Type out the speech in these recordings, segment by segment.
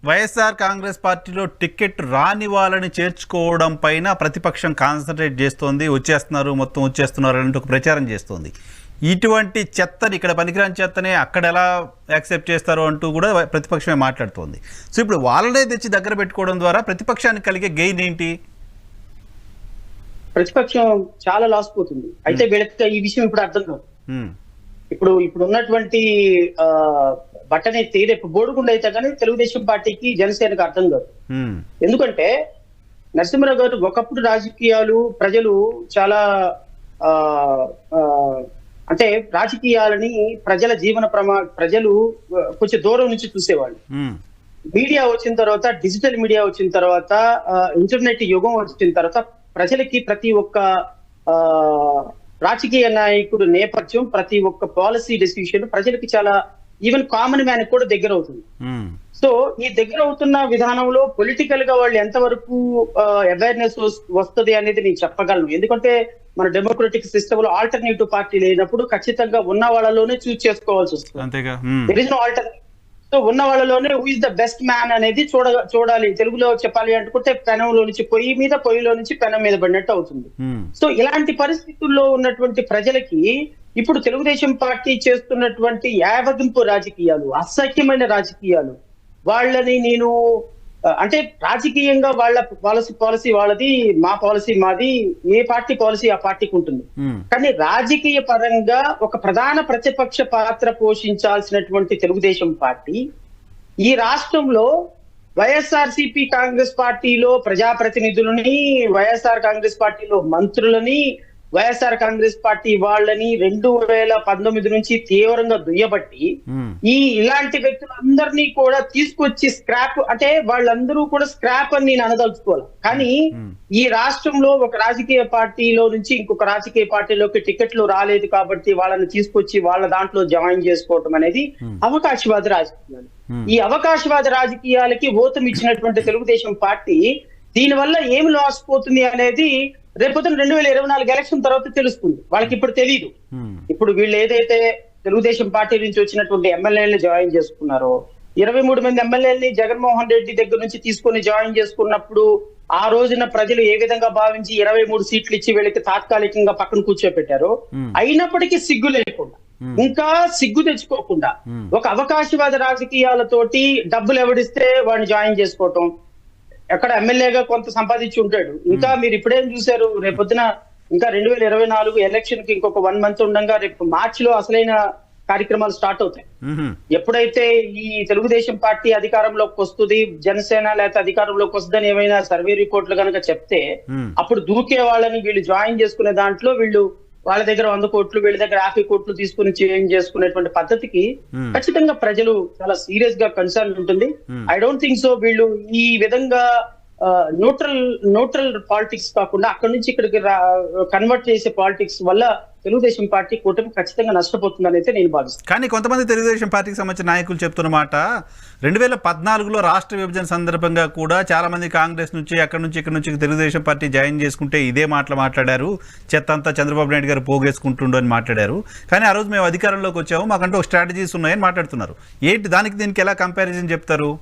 వైఎస్ఆర్ కాంగ్రెస్ పార్టీలో టికెట్ రాని వాళ్ళని చేర్చుకోవడం పైన ప్రతిపక్షం కాన్సన్ట్రేట్ చేస్తోంది. మొత్తం వచ్చేస్తున్నారు అంటే ఒక ప్రచారం చేస్తోంది. ఇటువంటి చెత్తని, ఇక్కడ పనికిరాని చెత్తనే అక్కడ ఎలా యాక్సెప్ట్ చేస్తారో అంటూ కూడా ప్రతిపక్షమే మాట్లాడుతోంది. సో ఇప్పుడు వాళ్ళనే తెచ్చి దగ్గర పెట్టుకోవడం ద్వారా ప్రతిపక్షానికి కలిగే గెయిన్ ఏంటి? ప్రతిపక్షం చాలా లాస్ పోతుంది. అయితే వీళ్ళకి ఈ విషయం ఇప్పుడు అర్థం కాదు. ఇప్పుడు ఉన్నటువంటి బట్టని రేపు బోడుగుండ అయితే కానీ తెలుగుదేశం పార్టీకి జనసేనకు అర్థం కాదు. ఎందుకంటే నరసింహరావు గారు ఒకప్పుడు రాజకీయాలు ప్రజలు చాలా అంటే రాజకీయాలని ప్రజల జీవన ప్రజలు కొంచెం దూరం నుంచి చూసేవాళ్ళు. మీడియా వచ్చిన తర్వాత, డిజిటల్ మీడియా వచ్చిన తర్వాత, ఇంటర్నెట్ యుగం వచ్చిన తర్వాత ప్రజలకి ప్రతి ఒక్క రాజకీయ నాయకుడు నేపథ్యం, ప్రతి ఒక్క పాలసీ డెసిషన్ ప్రజలకి చాలా, ఈవెన్ కామన్ మ్యాన్ కూడా దగ్గర అవుతుంది. సో ఈ దగ్గర అవుతున్న విధానంలో పొలిటికల్ గా వాళ్ళు ఎంతవరకు అవేర్నెస్ వస్తుంది అనేది నేను చెప్పగలను. ఎందుకంటే మన డెమోక్రటిక్ సిస్టమ్ లో ఆల్టర్నేటివ్ పార్టీ లేనప్పుడు ఖచ్చితంగా ఉన్న వాళ్ళలోనే చూస్ చేసుకోవాల్సి వస్తుంది. సో ఉన్న వాళ్ళలోనే who is the best man అనేది చూడాలి. తెలుగులో చెప్పాలి అనుకుంటే పెనంలో నుంచి పొయ్యిలో నుంచి పెనం మీద పడినట్టు అవుతుంది. సో ఇలాంటి పరిస్థితుల్లో ఉన్నటువంటి ప్రజలకి ఇప్పుడు తెలుగుదేశం పార్టీ చేస్తున్నటువంటి యావగింపు రాజకీయాలు, అసఖ్యమైన రాజకీయాలు, వాళ్ళని నేను అంటే రాజకీయంగా వాళ్ళ పాలసీ వాళ్ళది, మా పాలసీ మాది, ఏ పార్టీ పాలసీ ఆ పార్టీకి ఉంటుంది. కానీ రాజకీయ పరంగా ఒక ప్రధాన ప్రతిపక్ష పాత్ర పోషించాల్సినటువంటి తెలుగుదేశం పార్టీ ఈ రాష్ట్రంలో వైఎస్ఆర్సీపీ కాంగ్రెస్ పార్టీలో ప్రజాప్రతినిధులని, వైఎస్ఆర్ కాంగ్రెస్ పార్టీలో మంత్రులని, వైఎస్ఆర్ కాంగ్రెస్ పార్టీ వాళ్ళని 2019 నుంచి తీవ్రంగా దుయ్యబట్టి ఇలాంటి వ్యక్తులందరినీ కూడా తీసుకొచ్చి స్క్రాప్, అంటే వాళ్ళందరూ కూడా స్క్రాప్ అని నేను అనదలుచుకోవాలి. కానీ ఈ రాష్ట్రంలో ఒక రాజకీయ పార్టీలో నుంచి ఇంకొక రాజకీయ పార్టీలోకి టికెట్లు రాలేదు కాబట్టి వాళ్ళని తీసుకొచ్చి వాళ్ళ దాంట్లో జాయిన్ చేసుకోవటం అనేది అవకాశవాద రాజకీయాలు. ఈ అవకాశవాద రాజకీయాలకి ఓతం ఇచ్చినటువంటి తెలుగుదేశం పార్టీ దీనివల్ల ఏమి లాస్ పోతుంది అనేది రేపొద్దున 2024 ఎలక్షన్ తర్వాత తెలుస్తుంది. వాళ్ళకి ఇప్పుడు తెలియదు. ఇప్పుడు వీళ్ళు ఏదైతే తెలుగుదేశం పార్టీ నుంచి వచ్చినటువంటి ఎమ్మెల్యేలని జాయిన్ చేసుకున్నారో, 23 మంది ఎమ్మెల్యేలని జగన్మోహన్ రెడ్డి దగ్గర నుంచి తీసుకొని జాయిన్ చేసుకున్నప్పుడు ఆ రోజున ప్రజలు ఏ విధంగా భావించి 23 సీట్లు ఇచ్చి వీళ్ళకి తాత్కాలికంగా పక్కన కూర్చోపెట్టారో, అయినప్పటికీ సిగ్గు లేకుండా, ఇంకా సిగ్గు తెచ్చుకోకుండా ఒక అవకాశవాద రాజకీయాలతోటి డబ్బులు ఎవడిస్తే వాడిని జాయిన్ చేసుకోవటం, ఎక్కడ ఎమ్మెల్యేగా కొంత సంపాదించి ఉంటాడు. ఇంకా మీరు ఇప్పుడేం చూశారు, రేపొద్దున ఇంకా 2024 ఎలక్షన్ కి ఇంకొక 1 మంత్ ఉండగా రేపు మార్చి లో అసలైన కార్యక్రమాలు స్టార్ట్ అవుతాయి. ఎప్పుడైతే ఈ తెలుగుదేశం పార్టీ అధికారంలోకి వస్తుంది, జనసేన లేకపోతే అధికారంలోకి వస్తుందని ఏమైనా సర్వే రిపోర్ట్లు కనుక చెప్తే అప్పుడు దూకే వాళ్ళని వీళ్ళు జాయిన్ చేసుకునే దాంట్లో వీళ్ళు వాళ్ళ దగ్గర 100 కోట్లు, వీళ్ళ దగ్గర 50 కోట్లు తీసుకుని చేంజ్ చేసుకునేటువంటి పద్ధతికి ఖచ్చితంగా ప్రజలు చాలా సీరియస్ గా కన్సర్న్ ఉంటుంది. ఐ డోంట్ థింక్ సో వీళ్ళు ఈ విధంగా న్యూట్రల్ పాలిటిక్స్ కాకుండా అక్కడి నుంచి ఇక్కడికి కన్వర్ట్ చేసే పాలిటిక్స్ వల్ల తెలుగుదేశం పార్టీ కూటమి ఖచ్చితంగా నష్టపోతుందని అయితే నేను భావిస్తాను. కానీ కొంతమంది తెలుగుదేశం పార్టీకి సంబంధించిన నాయకులు చెప్తున్న మాట, 2014లో రాష్ట్ర విభజన సందర్భంగా కూడా చాలా మంది కాంగ్రెస్ నుంచి అక్కడి నుంచి ఇక్కడ నుంచి తెలుగుదేశం పార్టీ జాయిన్ చేసుకుంటే ఇదే మాటలు మాట్లాడారు, చెత్త అంతా చంద్రబాబు నాయుడు గారు పోగేసుకుంటుండో అని మాట్లాడారు. కానీ ఆ రోజు మేము అధికారంలోకి వచ్చాము, మాకంటూ ఒక స్ట్రాటజీస్ ఉన్నాయని మాట్లాడుతున్నారు. ఏంటి దానికి దీనికి ఎలా కంపారిజన్ చెప్తారు?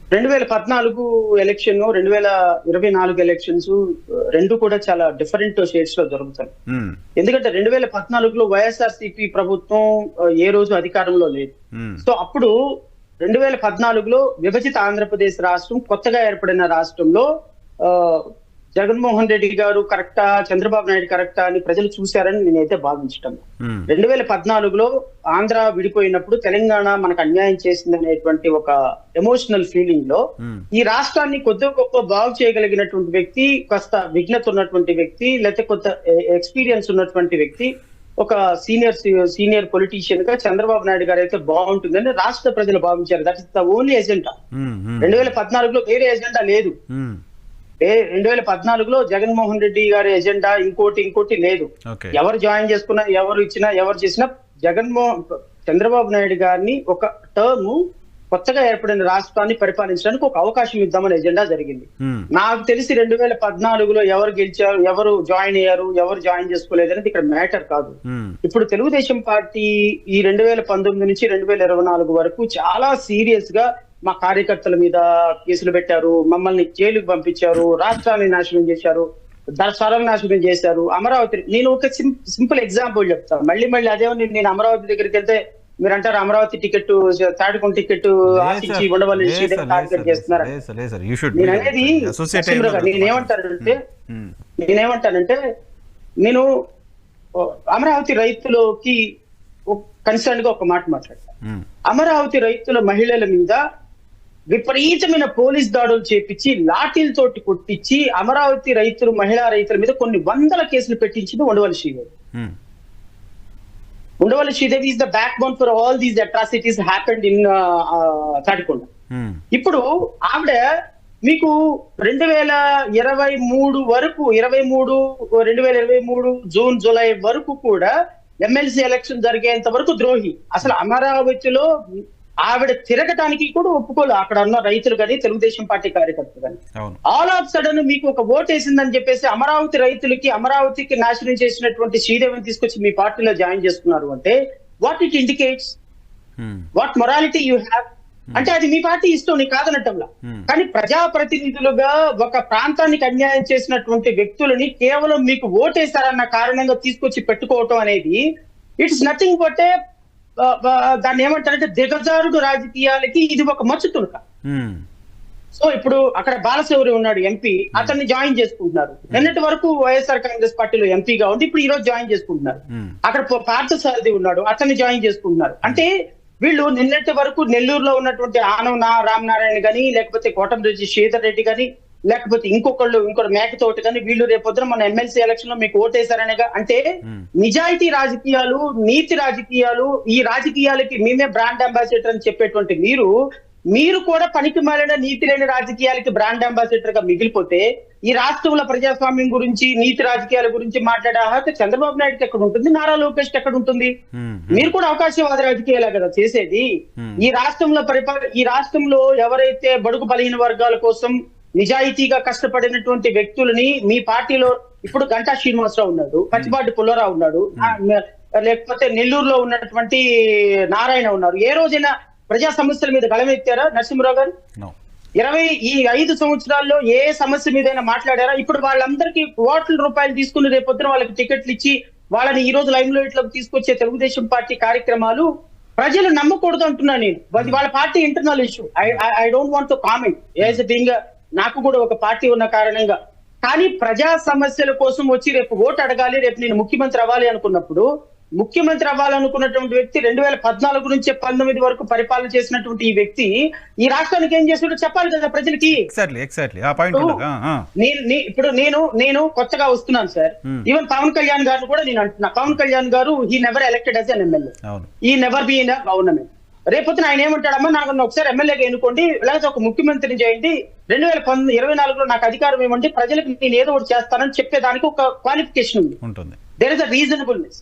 2014 ఎలక్షన్, 2024 ఎలక్షన్స్ రెండు కూడా చాలా డిఫరెంట్ షేడ్స్ లో జరుగుతాయి. ఎందుకంటే 2014లో వైఎస్ఆర్సీపీ ప్రభుత్వం ఏ రోజు అధికారంలో లేదు. సో అప్పుడు 2014లో విభజిత ఆంధ్రప్రదేశ్ రాష్ట్రం, కొత్తగా ఏర్పడిన రాష్ట్రంలో జగన్మోహన్ రెడ్డి గారు కరెక్టా, చంద్రబాబు నాయుడు కరెక్టా అని ప్రజలు చూశారని నేనైతే భావించటం. 2014లో ఆంధ్ర విడిపోయినప్పుడు తెలంగాణ మనకు అన్యాయం చేసింది అనేటువంటి ఒక ఎమోషనల్ ఫీలింగ్ లో ఈ రాష్ట్రాన్ని కొద్ది గొప్ప బాగు చేయగలిగినటువంటి వ్యక్తి, కాస్త విఘ్నత ఉన్నటువంటి వ్యక్తి, లేకపోతే కొంత ఎక్స్పీరియన్స్ ఉన్నటువంటి వ్యక్తి, ఒక సీనియర్ పొలిటీషియన్ గా చంద్రబాబు నాయుడు గారు అయితే బాగుంటుందని రాష్ట్ర ప్రజలు భావించారు. That is the only agenda. 2014లో వేరే ఎజెండా లేదు. 2014లో జగన్మోహన్ రెడ్డి గారి ఎజెండా ఇంకోటి లేదు. ఎవరు జాయిన్ చేసుకున్నా, ఎవరు ఇచ్చినా, ఎవరు చేసినా చంద్రబాబు నాయుడు గారిని ఒక టర్మ్ కొత్తగా ఏర్పడిన రాష్ట్రాన్ని పరిపాలించడానికి ఒక అవకాశం ఇద్దామని ఎజెండా జరిగింది. నాకు తెలిసి 2014లో ఎవరు గెలిచారు, ఎవరు జాయిన్ అయ్యారు, ఎవరు జాయిన్ చేసుకోలేదు అనేది ఇక్కడ మ్యాటర్ కాదు. ఇప్పుడు తెలుగుదేశం పార్టీ ఈ 2019 నుంచి 2024 వరకు చాలా సీరియస్ గా మా కార్యకర్తల మీద కేసులు పెట్టారు, మమ్మల్ని జైలుకు పంపించారు, రాష్ట్రాన్ని నాశనం చేశారు, సర్వనాశనం చేశారు. అమరావతి నేను ఒక సింపుల్ ఎగ్జాంపుల్ చెప్తాను. మళ్ళీ అదే నేను అమరావతి దగ్గరికి వెళ్తే మీరు అంటారు అమరావతి టికెట్ తాడుకుని టికెట్ ఆశించి ఉండవల్లి టార్గెట్ చేస్తున్నారు. నేను అనేది నేనేమంటానంటే నేను అమరావతి రైతులకి కన్సర్న్ గా ఒక మాట మాట్లాడతాను. అమరావతి రైతుల మహిళల మీద విపరీతమైన పోలీస్ దాడులు చేపించి లాఠీలతోటి కొట్టించి అమరావతి రైతులు మహిళా రైతుల మీద కొన్ని వందల కేసులు పెట్టించింది Undavalli Sridevi. Undavalli Sridevi is the backbone for all these atrocities happened in Tatikonda. ఇప్పుడు ఆవిడ మీకు 2023 వరకు 2023 జూన్ జూలై వరకు కూడా ఎమ్మెల్సీ ఎలక్షన్ జరిగేంత వరకు ద్రోహి. అసలు అమరావతిలో ఆవిడ తిరగటానికి కూడా ఒప్పుకోలు అక్కడ ఉన్న రైతులు కానీ తెలుగుదేశం పార్టీ కార్యకర్తలు కానీ. ఆల్ ఆఫ్ సడన్ మీకు ఒక ఓట్ వేసిందని చెప్పేసి అమరావతి రైతులకి అమరావతికి నాశనం చేసినటువంటి శ్రీదేవిని తీసుకొచ్చి మీ పార్టీలో జాయిన్ చేసుకున్నారు అంటే what it indicates, what morality you have అంటే అది మీ పార్టీ ఇష్టం, నీ కాదనటంలా. కానీ ప్రజాప్రతినిధులుగా ఒక ప్రాంతానికి అన్యాయం చేసినటువంటి వ్యక్తులని కేవలం మీకు ఓటేశారన్న కారణంగా తీసుకొచ్చి పెట్టుకోవటం అనేది ఇట్స్ నథింగ్ బట్ దాన్ని ఏమంటారంటే దిగజారుడు రాజకీయాలకి ఇది ఒక మచ్చు తునక. సో ఇప్పుడు అక్కడ బాలశౌరి ఉన్నాడు ఎంపీ, అతన్ని జాయిన్ చేసుకుంటున్నారు. నిన్నటి వరకు వైఎస్ఆర్ కాంగ్రెస్ పార్టీలో ఎంపీగా ఉంది, ఇప్పుడు ఈ రోజు జాయిన్ చేసుకుంటున్నారు. అక్కడ పార్థసారథి ఉన్నాడు, అతన్ని జాయిన్ చేసుకుంటున్నారు. అంటే వీళ్ళు నిన్నటి వరకు నెల్లూరులో ఉన్నటువంటి ఆనవ రామనారాయణ గాని, లేకపోతే కోటమిరెడ్డి శ్రీధర్ రెడ్డి గాని, లేకపోతే ఇంకొక మేకతోటి కానీ వీళ్ళు రేపొద్దున మన ఎమ్మెల్సీ ఎలక్షన్ లో మీకు ఓటేశారనేగా. అంటే నిజాయితీ రాజకీయాలు, నీతి రాజకీయాలు, ఈ రాజకీయాలకి మేమే బ్రాండ్ అంబాసిడర్ అని చెప్పేటువంటి మీరు కూడా పనికి మాలిన నీతి లేని రాజకీయాలకి బ్రాండ్ అంబాసిడర్ గా మిగిలిపోతే ఈ రాష్ట్రంలో ప్రజాస్వామ్యం గురించి, నీతి రాజకీయాల గురించి మాట్లాడే అర్హత చంద్రబాబు నాయుడుకి ఎక్కడ ఉంటుంది, నారా లోకేష్ కి ఎక్కడ ఉంటుంది? మీరు కూడా అవకాశవాద రాజకీయాలే కదా చేసేది. ఈ రాష్ట్రంలో ఎవరైతే బడుగు బలహీన వర్గాల కోసం నిజాయితీగా కష్టపడినటువంటి వ్యక్తులని మీ పార్టీలో ఇప్పుడు గంటా శ్రీనివాసరావు ఉన్నాడు, పచ్చిపాటి పుల్లారావు ఉన్నాడు, లేకపోతే నెల్లూరులో ఉన్నటువంటి నారాయణ ఉన్నారు. ఏ రోజైనా ప్రజా సమస్యల మీద గళమెత్తారా నరసింహరావు గారు? ఈ 5 సంవత్సరాల్లో ఏ సమస్య మీదైనా మాట్లాడారా? ఇప్పుడు వాళ్ళందరికీ కోట్ల రూపాయలు తీసుకుని రేపొద్దున వాళ్ళకి టికెట్లు ఇచ్చి వాళ్ళని ఈ రోజు లైమ్ లైట్ లోకి తీసుకొచ్చే తెలుగుదేశం పార్టీ కార్యక్రమాలు ప్రజలు నమ్మకూడదు అంటున్నా నేను. వాళ్ళ party internal issue. I don't want to comment as being నాకు కూడా ఒక పార్టీ ఉన్న కారణంగా. కానీ ప్రజా సమస్యల కోసం వచ్చి రేపు ఓటు అడగాలి, రేపు నేను ముఖ్యమంత్రి అవ్వాలి అనుకున్నప్పుడు, ముఖ్యమంత్రి అవ్వాలనుకున్నటువంటి వ్యక్తి 2014 నుంచి 19 వరకు పరిపాలన చేసినటువంటి ఈ వ్యక్తి ఈ రాష్ట్రానికి ఏం చేస్తుందో చెప్పాలి కదా ప్రజలకి. ఇప్పుడు నేను కొత్తగా వస్తున్నాను సార్. ఈవెన్ పవన్ కళ్యాణ్ గారిని కూడా నేను అంటున్నా, పవన్ కళ్యాణ్ గారు he never elected as N MLA, ఈ నెవర్ బీ ఇన్ గవర్నమెంట్. రేపొద్దున ఆయన ఏమంటాడమ్మా, నాకు ఒకసారి ఎమ్మెల్యేగా ఎన్నుకోండి, లేకపోతే ఒక ముఖ్యమంత్రిని చేయండి, 2024లో నాకు అధికారం ఇవ్వండి, ప్రజలకు నేను ఏదో ఒకటి చేస్తానని చెప్పేదానికి ఒక క్వాలిఫికేషన్ ఉంటుంది. There is a reasonableness.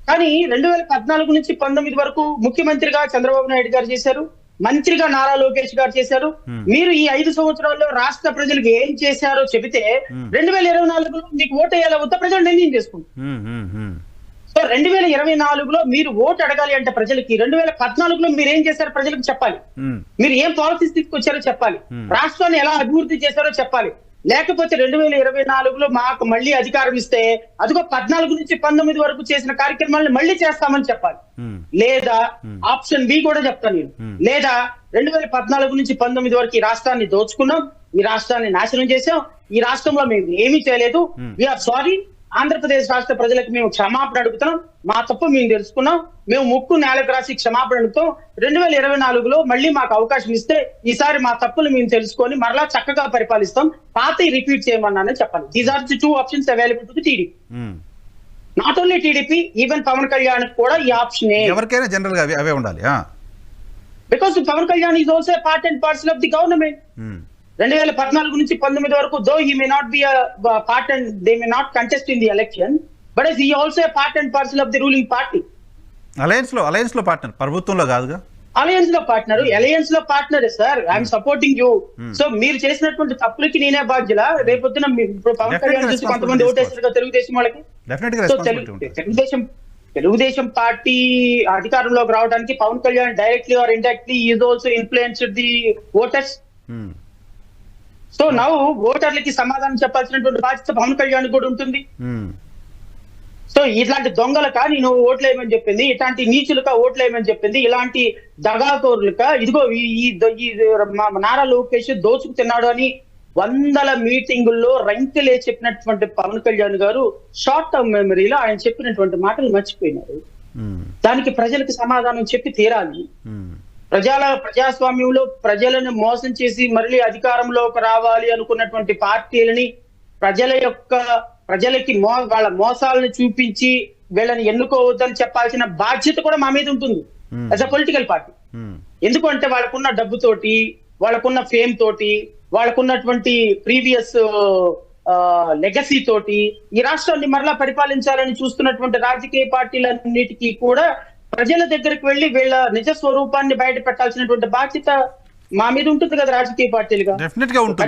కానీ 2014 నుంచి 19 వరకు ముఖ్యమంత్రిగా చంద్రబాబు నాయుడు గారు చేశారు, మంత్రిగా నారా లోకేష్ గారు చేశారు. మీరు ఈ 5 సంవత్సరాల్లో రాష్ట్ర ప్రజలకు ఏం చేశారో చెబితే 2024లో మీకు ఓటు వేయాలా వద్దా ప్రజలు నిర్ణయం చేసుకుంటారు. సో 2024లో మీరు ఓటు అడగాలి అంటే ప్రజలకి 2014లో మీరు ఏం చేశారో ప్రజలకు చెప్పాలి. మీరు ఏం పాలసీస్ తీసుకొచ్చారో చెప్పాలి, రాష్ట్రాన్ని ఎలా అభివృద్ధి చేశారో చెప్పాలి. లేకపోతే 2024లో మాకు మళ్ళీ అధికారం ఇస్తే అదిగో 14 నుంచి 19 వరకు చేసిన కార్యక్రమాలను మళ్ళీ చేస్తామని చెప్పాలి. లేదా ఆప్షన్ బి కూడా చెప్తాను నేను, లేదా 2014 నుంచి 19 వరకు ఈ రాష్ట్రాన్ని దోచుకున్నాం, ఈ రాష్ట్రాన్ని నాశనం చేసాం, ఈ రాష్ట్రంలో మేము ఏమీ చేయలేదు, వీఆర్ సారీ, ఆంధ్రప్రదేశ్ రాష్ట్ర ప్రజలకు మేము క్షమాపణ అడుగుతున్నాం, మా తప్పు మేము తెలుసుకున్నాం, మేము ముక్కు నేలకు రాసి క్షమాపణ అడుగుతాం, 2024లో మళ్ళీ మాకు అవకాశం ఇస్తే ఈసారి మా తప్పులు మేము తెలుసుకొని మరలా చక్కగా పరిపాలిస్తాం, పాత రిపీట్ చేయమన్నానని చెప్పాలి. These are the 2 options available to the TDP. Not only TDP, even Pawan Kalyan కూడా ఈ ఆప్షన్ ఎవరికైనా జనరల్ గా అవే ఉండాలి. Because Pawan Kalyan is also part and parcel of the government. 2014 నుంచి 19 వరకు though he may not be part and they may not contest in the election, but he also part and parcel of the ruling party. Alliance లో partner, ప్రభుత్వంలో కాదుగా. Alliance లో partner sir. I'm supporting you. So మీరు చేసినటువంటి తప్పులకి నేనే బాధ్యుల. రేపొద్దున ఇప్పుడు పవన్ కళ్యాణ్ చూసి కొంతమంది ఓటేస్తారు తెలుగుదేశం వాళ్ళకి. తెలుగుదేశం తెలుగుదేశం పార్టీ అధికారంలోకి రావడానికి Pawan Kalyan directly or indirectly is also influenced the voters. So now ఓటర్లకి సమాధానం చెప్పాల్సినటువంటి బాధ్యత పవన్ కళ్యాణ్ కూడా ఉంటుంది. సో ఇట్లాంటి దొంగలక నేను ఓట్లేయమని చెప్పింది, ఇట్లాంటి నీచులక ఓట్లేయమని చెప్పింది, ఇలాంటి దగాకోరులక ఇదిగో ఈ నారా లోకేష్ దోచుకు తిన్నాడు అని వందల మీటింగుల్లో రంకెలే చెప్పినటువంటి పవన్ కళ్యాణ్ గారు షార్ట్ టర్మ్ మెమరీలో ఆయన చెప్పినటువంటి మాటలు మర్చిపోయినారు. దానికి ప్రజలకు సమాధానం చెప్పి తీరాలి. ప్రజాస్వామ్యంలో ప్రజలను మోసం చేసి మళ్ళీ అధికారంలోకి రావాలి అనుకున్నటువంటి పార్టీలని ప్రజలకి వాళ్ళ మోసాలను చూపించి వీళ్ళని ఎన్నుకోవద్దని చెప్పాల్సిన బాధ్యత కూడా మా మీద ఉంటుంది యాజ్ అ పొలిటికల్ పార్టీ. ఎందుకంటే వాళ్ళకున్న డబ్బుతోటి, వాళ్ళకున్న ఫేమ్ తోటి, వాళ్ళకున్నటువంటి ప్రీవియస్ లెగసీ తోటి ఈ రాష్ట్రాన్ని మరలా పరిపాలించాలని చూస్తున్నటువంటి రాజకీయ పార్టీలన్నిటికీ కూడా ప్రజల దగ్గరికి వెళ్ళి వీళ్ళ నిజ స్వరూపాన్ని బయట పెట్టాల్సినటువంటి బాధ్యత మా మీద ఉంటుంది కదా రాజకీయ పార్టీలుగా. డెఫినెట్ గా ఉంటుంది.